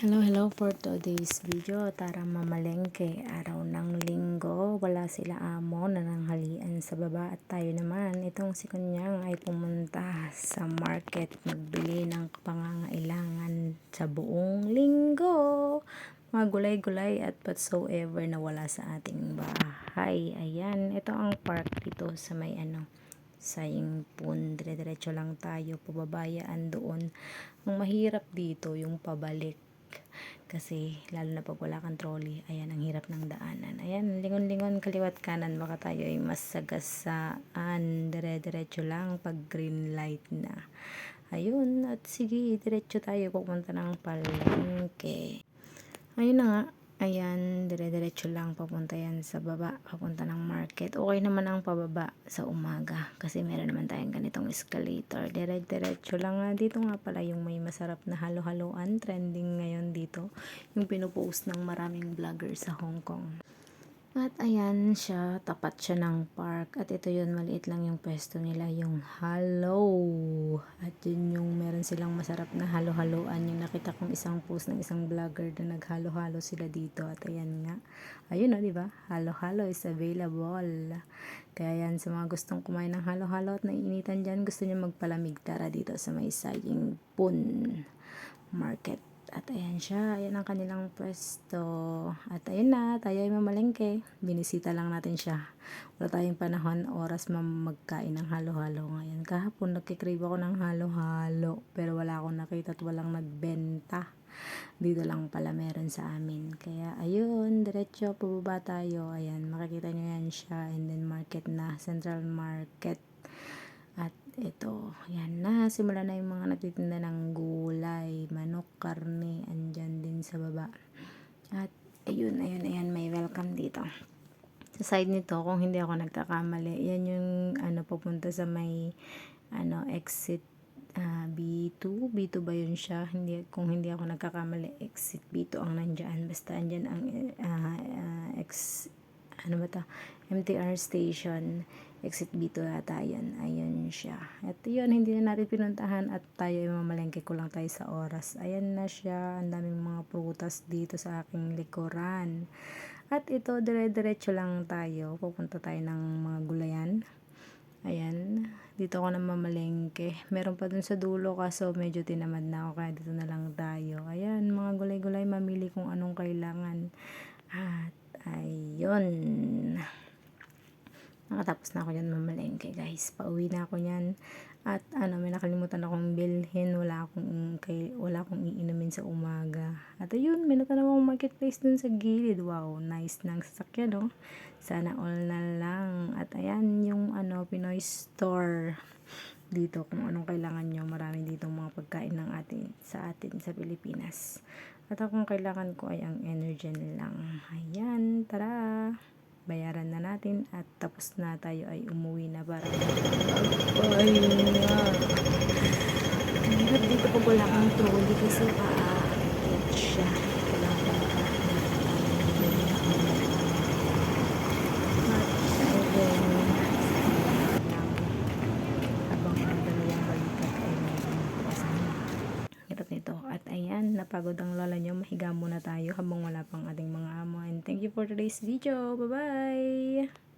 Hello for today's video. Tara mamalengke. Araw ng linggo. Wala sila amo na nanghalian sa baba. At tayo naman, itong si Kunyang ay pumunta sa market. Magbili ng pangangailangan sa buong linggo. Mga gulay-gulay at whatsoever na wala sa ating bahay. Ayan, ito ang park dito sa may sa Yingpon. Dire-diretso lang tayo, pababayaan doon. Ang mahirap dito yung pabalik kasi lalo na pag wala kang trolley, ayan ang hirap ng daanan. Ayan, lingon-lingon kaliwat kanan, baka tayo ay masagasaan. Dire-diretso lang pag green light na. Ayun, at sige, diretso tayo pupunta ng palengke. Ayun na nga. Ayan, dire-diretso lang papunta yan sa baba, papunta ng market. Okay naman ang pababa sa umaga kasi meron naman tayong ganitong escalator. Dire-diretso lang nga. Dito nga pala yung may masarap na halo-haloan. Trending ngayon dito. Yung pinupost ng maraming vlogger sa Hong Kong. At ayan siya, tapat siya ng park. At ito yun, maliit lang yung pwesto nila, yung halo. At yun yung meron silang masarap na halo-haloan. Yung nakita kong isang post ng isang vlogger na naghalo-halo sila dito. At ayan nga, ayun o, diba? Halo-halo is available. Kaya yan, sa mga gustong kumain ng halo-halo at naiinitan dyan, gusto nyo magpalamig, tara dito sa may Yingpon Market. At ayan siya, ayan ang kanilang pwesto. At ayun na, tayo ay mamalengke. Binisita lang natin siya. Wala tayong panahon, oras magkain ng halo-halo ngayon. Kahapon nagkikrave ako ng halo-halo, pero wala akong nakita at walang nagbenta. Dito lang pala meron sa amin. Kaya ayun, diretso pababa tayo. Ayan, makikita nyo yan siya. And then market na, Central Market. At ito, yan na, simula na yung mga nagtitinda ng gulay, manok, karne, andyan din sa baba. At ayun, may welcome dito. Sa side nito, kung hindi ako nagkakamali, yan yung papunta sa may exit B2 ba yun siya? Kung hindi ako nagkakamali, exit B2 ang nandyan. Basta andyan ang MTR station, exit B2 yata yun. Ayun siya. At yun, hindi na natin pinuntahan at tayo ay mamalengke ko lang tayo sa oras. Ayan na siya. Ang daming mga prutas dito sa aking likuran. At ito, dire-diretso lang tayo. Pupunta tayo ng mga gulayan. Ayan. Dito ako na mamalengke. Meron pa dun sa dulo kaso medyo tinamad na ako kaya dito na lang tayo. Ayan, mga gulay-gulay, mamili kung anong kailangan. At ayun. Nakatapos na ako dyan mamalengke, guys. Pauwi na ako yan. At may nakalimutan akong bilhin. Wala akong iinumin sa umaga. At ayun, may natanong akong marketplace dun sa gilid. Wow, nice ng sasakyan, no? Sana all na lang. At ayan, yung Pinoy store. Dito, kung anong kailangan nyo. Marami dito mga pagkain ng sa atin sa Pilipinas. At kung kailangan ko ay ang Energen lang. Ayan, tara! Bayaran na natin at tapos na, tayo ay umuwi na para ayun nga. Hirap dito pag wala kang trolley kasi paakit siya. Walang pangkain. At ayun lang habang ang dalawang balikat ay mayroon kasama. Hirap nito. At ayan, napagod ang lola nyo. Mahiga muna tayo habang wala pang ating mga amo. And thank you for today's video. Bye-bye!